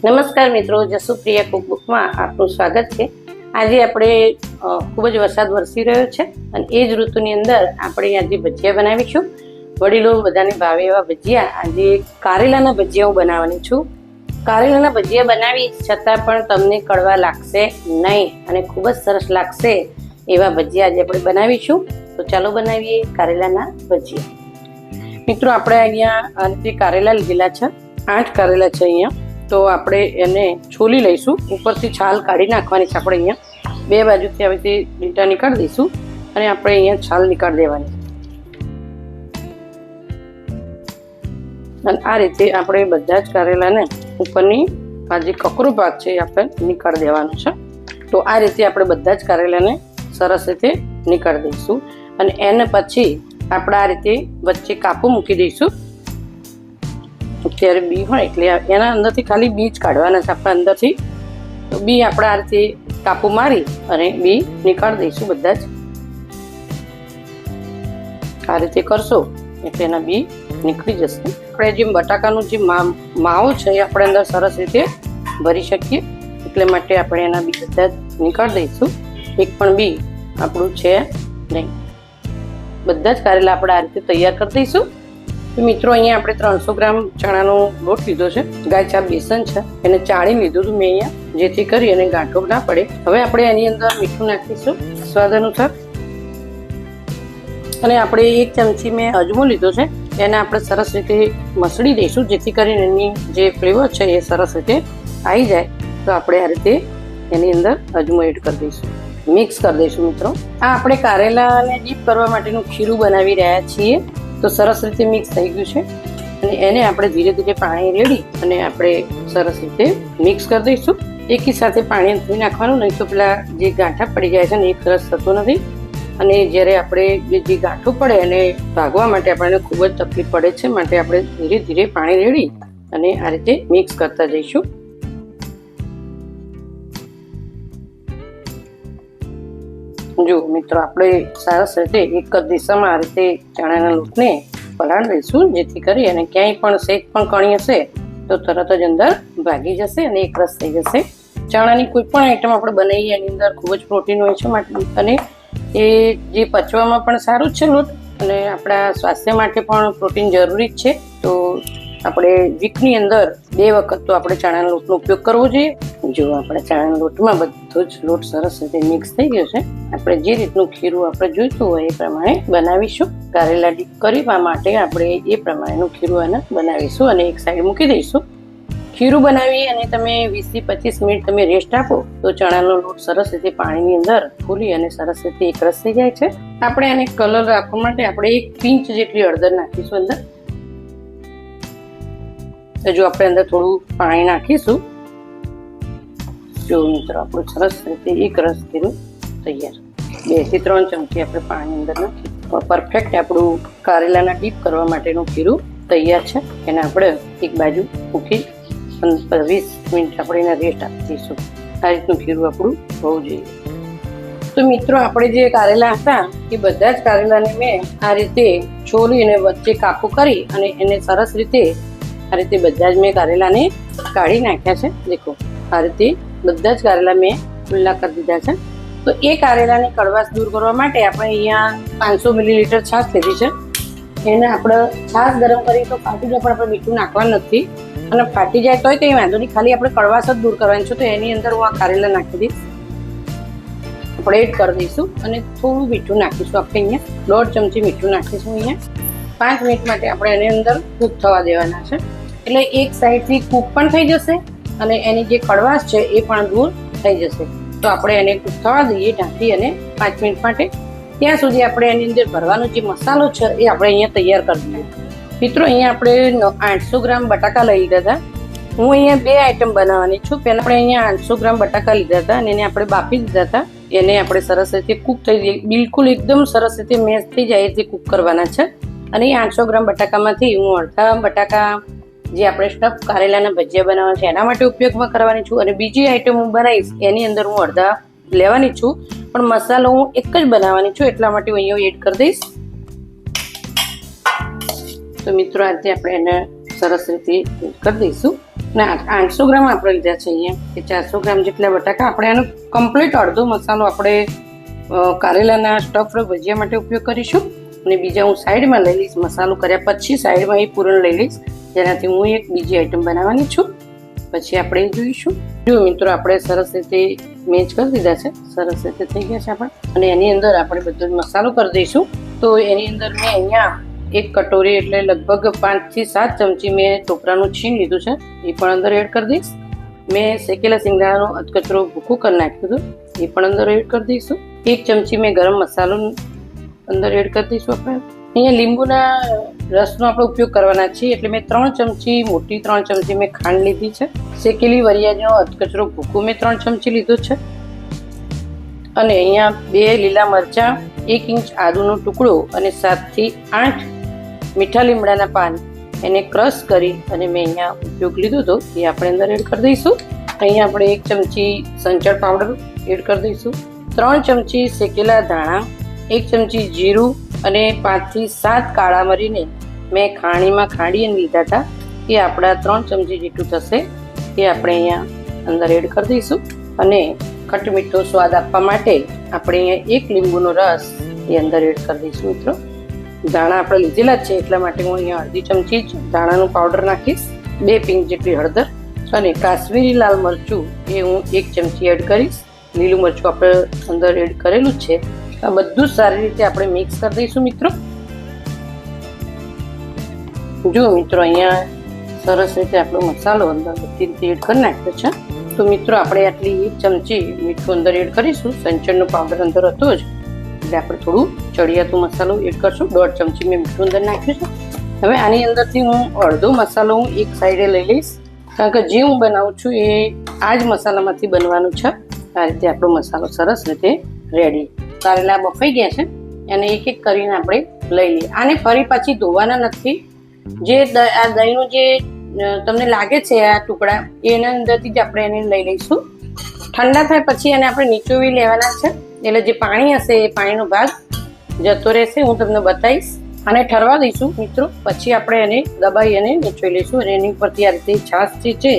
નમસ્કાર મિત્રો, જસુપ્રિયા કુકબુકમાં આપનું સ્વાગત છે। આજે આપણે ખૂબ જ વરસાદ વરસી રહ્યો છે અને એ જ ઋતુની અંદર આપણે આજે ભજીયા બનાવીશું। વડીલો બધાને ભાવે એવા ભજીયા। આજે કારેલાના ભજીયા હું બનાવવાની છું। કારેલાના ભજીયા બનાવી છતાં પણ તમને કડવા લાગશે નહીં અને ખૂબ જ સરસ લાગશે એવા ભજીયા આજે આપણે બનાવીશું। તો ચાલો બનાવીએ કારેલાના ભજીયા। મિત્રો, આપણે અહીંયા આ રીતે કારેલા લીધેલા છે, 8 કારેલા છે અહીંયા। તો આપણે એને છોલી લઈશું, ઉપરથી છાલ કાઢી નાખવાની છે। આપણે અહીંયા બે બાજુથી આવી રીતે લીટા નીકાળી દઈશું અને આપણે અહીંયા છાલ નીકાળી દેવાની છે। અને આ રીતે આપણે બધા જ કારેલાને ઉપરની આ જે કકરો ભાગ છે એ આપણે નીકાળી દેવાનો છે। તો આ રીતે આપણે બધા જ કારેલાને સરસ રીતે નીકાળી દઈશું અને એને પછી આપણે આ રીતે વચ્ચે કાપું મૂકી દઈશું। અત્યારે બી હોય એટલે એના અંદરથી ખાલી બી જ કાઢવાના છે આપણે અંદરથી। તો બી આપણે આ રીતે કાપું મારી અને બી નીકાળી દઈશું બધા જ। આ રીતે કરશો એટલે એના બી નીકળી જશે। આપણે જે બટાકાનું જે માવો છે એ આપણે અંદર સરસ રીતે ભરી શકીએ, એટલે માટે આપણે એના બી બધા જ નીકાળી દઈશું। એક પણ બી આપણું છે નહીં। બધા જ કારેલા આપણે આ રીતે તૈયાર કરી દઈશું। તો મિત્રો, અહીંયા આપણે 300 ગ્રામ ચણાનો લોટ લીધો છે, ગાય ચાપ બેસન છે, એને ચાળી લીધું હતું મેં અહીંયા, જેથી કરી અને ગાંઠો ના પડે। હવે આપણે એની અંદર મીઠું નાખીશું સ્વાદ અનુસાર અને આપણે 1 ચમચી મેં અજમો લીધો છે, એને આપણે સરસ રીતે મસળી દઈશું, જેથી કરીને એની જે ફ્લેવર છે એ સરસ રીતે આવી જાય। તો આપણે આ રીતે એની અંદર અજમો એડ કરી દઈશું, મિક્સ કરી દઈશું। મિત્રો, આ આપણે કારેલાને ડીપ કરવા માટેનું ખીરું બનાવી રહ્યા છીએ। તો સરસ રીતે મિક્સ થઈ ગયું છે અને એને આપણે ધીરે ધીરે પાણી રેડી અને આપણે સરસ રીતે મિક્સ કરી દઈશું। એકી સાથે પાણી ધોઈ નાખવાનું, નહીં તો પેલા જે ગાંઠા પડી જાય છે ને એ સરસ થતો નથી અને જ્યારે આપણે જે ગાંઠું પડે એને ભાગવા માટે આપણને ખૂબ જ તકલીફ પડે છે, માટે આપણે ધીરે ધીરે પાણી રેડી અને આ રીતે મિક્સ કરતા જઈશું। જો મિત્રો, આપણે સરસ રીતે એક જ દિશામાં આ રીતે ચણાના લોટને પલાળી દઈશું, જેથી કરી અને ક્યાંય પણ સેક પણ કણી હશે તો તરત જ અંદર ભાગી જશે અને એક રસ થઈ જશે। ચણાની કોઈ પણ આઈટમ આપણે બનાવીએ એની અંદર ખૂબ જ પ્રોટીન હોય છે અને એ જે પચવામાં પણ સારું જ છે લોટ અને આપણા સ્વાસ્થ્ય માટે પણ પ્રોટીન જરૂરી જ છે। તો આપણે વીકની અંદર 2 વખત તો આપણે ચણાના લોટનો ઉપયોગ કરવો જોઈએ। જો આપણે ચણાના લોટમાં બધો જ લોટ સરસ રીતે મિક્સ થઈ ગયો છે, આપણે જે રીતનું ખીરું આપણે જોઈતું હોય એ પ્રમાણે બનાવીશું। કારેલા ડીપ કરવા માટે આપણે એ પ્રમાણેનું ખીરું એને બનાવીશું અને એક સાઈડ મૂકી દઈશું। ખીરું બનાવી અને તમે 20 થી 25 મિનિટ તમે રેસ્ટ આપો તો ચણાનો લોટ સરસ રીતે પાણીની અંદર ફૂલી અને સરસ રીતે એકરસ થઈ જાય છે। આપણે આને કલર રાખવા માટે આપણે 1 પિંચ જેટલી હળદર નાખીશું અંદર। જો આપણે અંદર થોડું પાણી નાખીશું, જો મિત્રો આપણું સરસ રીતે એક રસ ખીરું તૈયાર। 2 થી 3 ચમચી આપણે પાણી અંદર નાખી પરફેક્ટ આપણું કારેલાના ડીપ કરવા માટેનું ખીરું તૈયાર છે। એને આપણે એક બાજુ મૂકી 20 મિનિટ આપણે એને રેસ્ટ આપી દઈશું। આ રીતનું ખીરું આપણું હોવું જોઈએ। તો મિત્રો, આપણે જે કારેલા હતા એ બધા જ કારેલાને મેં આ રીતે છોલી અને વચ્ચે કાપું કરી અને એને સરસ રીતે આ રીતે બધા જ મેં કારેલાને કાઢી નાખ્યા છે। દેખો, આ રીતે બધા જ કારેલા મેં ખુલ્લા કરી દીધા છે। તો એ કારેલાની કડવાશ દૂર કરવા માટે આપણે અહીંયા 500 મિલીલીટર છાશ લીધી છે। એને આપણે છાશ ગરમ કરી તો ફાટી જાય, પણ આપણે મીઠું નાખવાનું નથી અને ફાટી જાય તોય કંઈ વાંધો નહીં, ખાલી આપણે કડવાશ જ દૂર કરવાની છે। તો એની અંદર હું આ કારેલા નાખી દઈશ, આપણે એડ કરી દઈશું અને થોડું મીઠું નાખીશું। આપણે અહીંયા 1.5 ચમચી મીઠું નાખીશું। અહીંયા 5 મિનિટ માટે આપણે એની અંદર કૂક થવા દેવાના છે, એટલે એક સાઈડથી કૂક પણ થઈ જશે અને એની જે કડવાશ છે એ પણ દૂર થઈ જશે। તો આપણે એને કૂક થવા દઈએ ઢાંકી અને 5 મિનિટ માટે। ત્યાં સુધી આપણે એની અંદર ભરવાનો જે મસાલો છે એ આપણે અહીંયા તૈયાર કરી દઈએ। મિત્રો, અહીંયા આપણે 800 ગ્રામ બટાકા લઈ લીધા હતા। હું અહીંયા 2 આઈટમ બનાવવાની છું। પહેલાં આપણે અહીંયા 800 ગ્રામ બટાકા લીધા હતા અને એને આપણે બાફી દીધા હતા। એને આપણે સરસ રીતે કૂક થઈ જાય, બિલકુલ એકદમ સરસ રીતે મેશ થઈ જાય એ રીતે કૂક કરવાના છે। અને 800 ગ્રામ બટાકામાંથી હું અડધા બટાકા જે આપણે સ્ટફ કારેલાના ભજીયા બનાવવાના છે એના માટે ઉપયોગમાં કરવાની છું અને બીજી આઈટમ હું બનાવીશ એની અંદર હું અડધા લેવાની છું, પણ મસાલો હું એક જ બનાવવાની છું, એટલા માટે હું અહીંયા એડ કરી દઈશ। તો મિત્રો, આજે આપણે એને સરસ રીતે કરી દઈશું. ને 800 ગ્રામ આપણે લીધા છે અહીંયા, કે 400 ગ્રામ જેટલા બટાકા. આપણે આનો કમ્પ્લીટ અડધો મસાલો આપણે કારેલાના સ્ટફ ભજીયા માટે ઉપયોગ કરીશું. અને બીજા હું સાઈડમાં લઈ લઈશ. મસાલો કર્યા પછી સાઈડમાં એ પૂરણ લઈ લઈશ, જેનાથી હું એક બીજી આઈટમ બનાવવાની છું. પછી આપણે જોઈશું. જો મિત્રો, આપણે સરસ રીતે મેચ કરી દીધા છે, સરસ રીતે થઈ ગયા છે આપણે. અને એની અંદર આપણે બધો જ મસાલો કરી દઈશું. તો એની અંદર મેં અહીંયા એક કટોરી એટલે લગભગ 5 થી 7 ચમચી મેં ટોપરાનું છીણ લીધું છે, એ પણ અંદર એડ કરી દઈશ. મેં શેકેલા સિંગદાણાનો અધકચરો ભૂકું કરી નાખ્યું હતું, એ પણ અંદર એડ કરી દઈશું. 1 ચમચી મેં ગરમ મસાલો અંદર એડ કરી દઈશું. આપણે અહીંયા લીંબુના રસનો આપણે ઉપયોગ કરવાના છીએ, એટલે મેં 3 ચમચી મોટી 3 ચમચી મેં ખાંડ લીધી છે. શેકેલી વરિયાળીનો અધકચરો ભૂકું મેં 3 ચમચી લીધું છે. અને અહીંયા 2 લીલા મરચાં, 1 ઇંચ આદુનો ટુકડો અને 7 થી 8 મીઠા લીમડાના પાન એને ક્રશ કરી અને મેં અહીંયા ઉપયોગ લીધો હતો, એ આપણે અંદર એડ કરી દઈશું. અહીંયા આપણે 1 ચમચી સંચળ પાવડર એડ કરી દઈશું, 3 ચમચી શેકેલા ધાણા, 1 ચમચી જીરું અને 5 થી 7 કાળા મરીને મેં ખાણીમાં ખાંડીને લીધા હતા, એ આપણા 3 ચમચી જેટલું થશે, એ આપણે અહીંયા અંદર એડ કરી દઈશું. અને ખટ મીઠો સ્વાદ આપવા માટે આપણે અહીંયા 1 લીંબુનો રસ એ અંદર એડ કરી દઈશું. મિત્રો, ધાણા આપણે લીધેલા જ છે, એટલા માટે હું અહીંયા અડધી ચમચી જ ધાણાનું પાવડર નાખીશ, 2 પિંચ જેટલી હળદર અને કાશ્મીરી લાલ મરચું એ હું 1 ચમચી એડ કરીશ. લીલું મરચું આપણે અંદર એડ કરેલું જ છે. આ બધું સારી રીતે આપણે મિક્સ કરી દઈશું. મિત્રો, જો મિત્રો, અહીંયા સરસ રીતે આપણો મસાલો અંદર બધી રીતે એડ કરી નાખ્યો છે. તો મિત્રો, આપણે આટલી 1 ચમચી મીઠું અંદર એડ કરીશું. સંચળનો પાવડર અંદર હતો જ, એટલે આપણે થોડું ચડિયાતું મસાલો એડ કરશું. 1.5 ચમચી મેં મીઠું અંદર નાખ્યું છે. હવે આની અંદરથી હું અડધો મસાલો હું એક સાઈડે લઈ લઈશ, કારણ કે જે હું બનાવું છું એ આ જ મસાલામાંથી બનવાનું છે. આ રીતે આપણો મસાલો સરસ રીતે રેડી. કારેલા બફાઈ ગયા છે, અને એક એક કરીને આપણે લઈ લઈએ. આને ફરી પાછી ધોવાના નથી. જે આ દહીંનું જે તમને લાગે છે આ ટુકડા, એના અંદરથી જ આપણે એને લઈ લઈશું. ઠંડા થાય પછી એને આપણે નીચોવી લેવાના છે, એટલે જે પાણી હશે એ પાણીનો ભાગ જતો રહેશે. હું તમને બતાવીશ. આને ઠરવા દઈશું મિત્રો, પછી આપણે એને દબાઈ અને નીચોવી લઈશું, અને એની ઉપરથી આ રીતે છાશ જે છે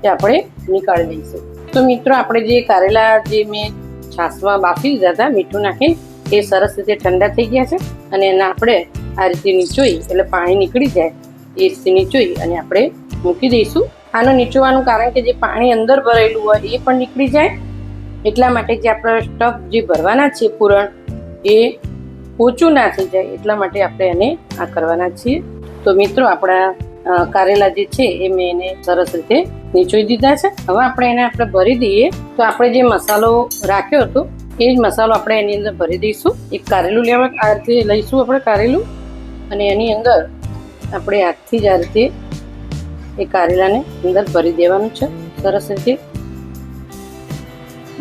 તે આપણે નીકાળી દઈશું. તો મિત્રો, આપણે જે કારેલા જે મેં છાશમાં બાફી દીધા હતા મીઠું નાખીને, એ સરસ રીતે ઠંડા થઈ ગયા છે. અને એના આપણે આ રીતે નીચોઈ, એટલે પાણી નીકળી જાય એ રીતે નીચોઈ અને આપણે મૂકી દઈશું. આનું નીચોવાનું કારણ કે જે પાણી અંદર ભરેલું હોય એ પણ નીકળી જાય, એટલા માટે જે આપણે સ્ટફ જે ભરવાના છે પૂરણ, એ ઓછું ના થઈ જાય, એટલા માટે આપણે એને આ કરવાના છીએ. તો મિત્રો, આપણા કારેલા જે છે એ મેં એને સરસ રીતે નીચોઈ દીધા છે. હવે આપણે એને આપણે ભરી દઈએ. તો આપણે જે મસાલો રાખ્યો હતો એ જ મસાલો આપણે એની અંદર ભરી દઈશું. એક કારેલું લેવા આ રીતે લઈશું આપણે કારેલું, અને એની અંદર આપણે હાથથી જ આ રીતે એ કારેલાને અંદર ભરી દેવાનું છે. સરસ રીતે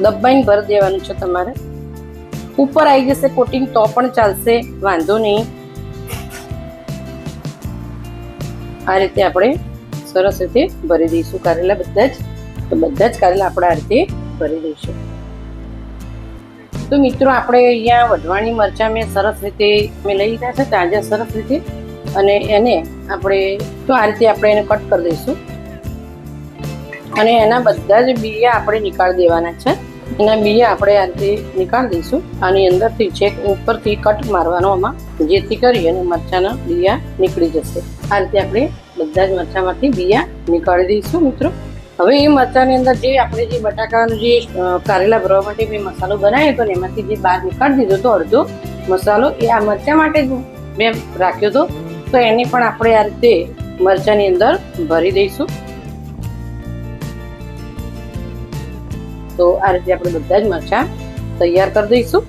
દબાઈને ભરી દેવાનું છે. તમારે ઉપર આવી જશે કોટિંગ તો પણ ચાલશે, વાંધો નહીં. આ રીતે આપણે સરસ રીતે ભરી દઈશું કારેલા બધા જ. તો બધા જ કારેલા આપણે આ રીતે ભરી દઈશું. તો મિત્રો, આપણે અહીંયા વઢવાણી મરચાં મેં સરસ રીતે લઈ લીધા છે, તાજા સરસ રીતે. અને એને આપણે તો આ રીતે આપણે એને કટ કરી દઈશું, અને એના બધા જ બીયા આપણે નીકાળી દેવાના છે. એના બીયા આપણે આ રીતે નીકાળી દઈશું. આની અંદરથી છેક ઉપરથી કટ મારવાનો આમાં, જેથી કરી અને મરચાંના બીયા નીકળી જશે. આ રીતે આપણે બધા જ મરચાંમાંથી બીયા નીકાળી દઈશું. મિત્રો, હવે એ મરચાંની અંદર જે આપણે જે બટાકાનું જે કારેલા ભરવા માટે મેં મસાલો બનાવ્યો હતો ને, એમાંથી જે બહાર નીકાળી દીધો હતો અડધો મસાલો, એ આ મરચાં માટે જ મેં રાખ્યો હતો. તો એને પણ આપણે આ રીતે મરચાંની અંદર ભરી દઈશું. તો આ રીતે આપણે બધા જ મરચાં તૈયાર કરી દઈશું.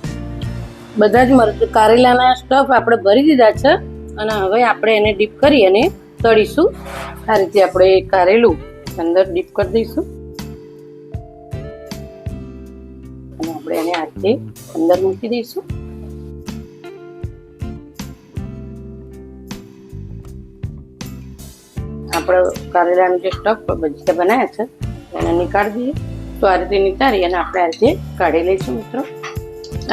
બધા જ કારેલાના સ્ટફ આપણે ભરી દીધા છે, અને હવે આપણે એને ડીપ કરી અને તળીશું. આ રીતે આપણે કારેલું અંદર ડીપ કરી દઈશું, અને આપણે એને આ રીતે અંદર મૂકી દઈશું. આપણે કારેલાનું જે સ્ટફ ભજીયા બનાવ્યા છે એને નીકાળી દઈએ. તો આ રીતે નીકાળી અને આપણે આ રીતે કાઢી લઈશું. મિત્રો,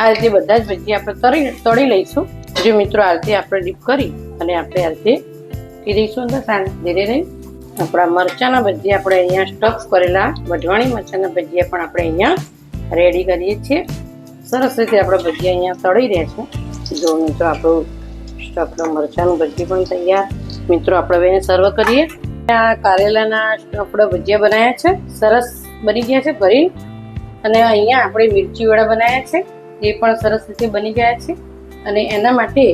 આ રીતે બધા જ ભજીયા આપણે તળી લઈશું. જે મિત્રો, આ રીતે આપણે ડીપ કરી અને આપણે આ રીતે મૂકી દઈશું અંદર ધીરે ધીરે. આપણા મરચાના ભજીયા આપણે અહીંયા સ્ટફ કરેલા વઢવાણી મરચાના ભજીયા પણ આપણે અહીંયા રેડી કરીએ છીએ. સરસ રીતે આપણા ભજીયા અહીંયા તળી રહ્યા છે. જો મિત્રો આપણું સ્ટફના મરચાનું ભજીયું પણ તૈયાર. મિત્રો આપણે એને સર્વ કરીએ. આ કારેલાના સ્ટફના ભજીયા બનાવ્યા છે, સરસ બની ગયા છે ભરી. અને અહીંયા આપણે મિરચી વડા બનાવ્યા છે, એ પણ સરસ રીતે બની ગયા છે. અને એના માટે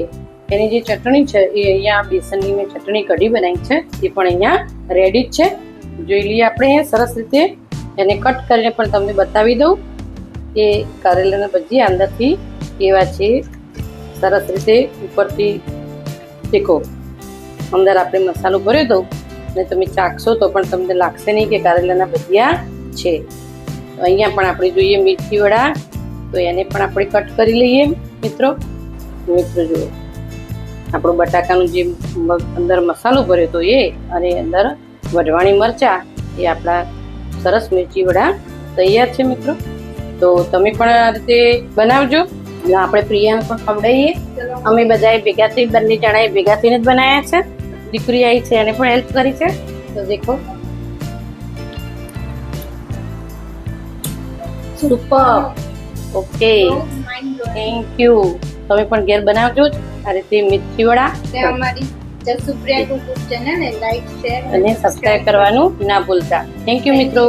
એની જે ચટણી છે એ અહીંયા બેસનની મેં ચટણી કઢી બનાવી છે, એ પણ અહીંયા રેડી જ છે. જોઈ લઈએ આપણે સરસ રીતે એને કટ કરીને પણ તમને બતાવી દઉં. એ કારેલાના ભજીયા અંદરથી કેવા છે, સરસ રીતે ઉપરથી દેખો અંદર આપણે મસાલો ભરી દઉં અને તમે ચાખશો તો પણ તમને લાગશે નહીં કે કારેલાના ભજીયા છે. અહીંયા પણ આપણે જોઈએ મિરચી વડા, તો એને પણ આપણે કટ કરી લઈએ મિત્રો. જુઓ આપણું બટાકાનું જે અંદર મસાલો ભર્યો હતો એ, અને અંદર વઢવાણી મરચા, એ આપણા સરસ મિરચી વડા તૈયાર છે મિત્રો. તો તમે પણ આ રીતે બનાવજો. આપણે પ્રિયાને પણ ખવડાવીએ. અમે બધાએ ભેગા થઈ, બંને જણાએ ભેગા થઈને જ બનાવ્યા છે. દીકરી આવી છે, એને પણ હેલ્પ કરી છે. તો દેખો સુપર. Okay, thank you. તમે પણ ઘેર બનાવજો જ આ રીતે મિર્ચી વડા. અમારી જસુપ્રિયા યુટ્યુબ ચેનલ ને લાઈક, શેર અને સબસ્ક્રાઇબ કરવાનું ના ભૂલતા. થેન્ક યુ મિત્રો.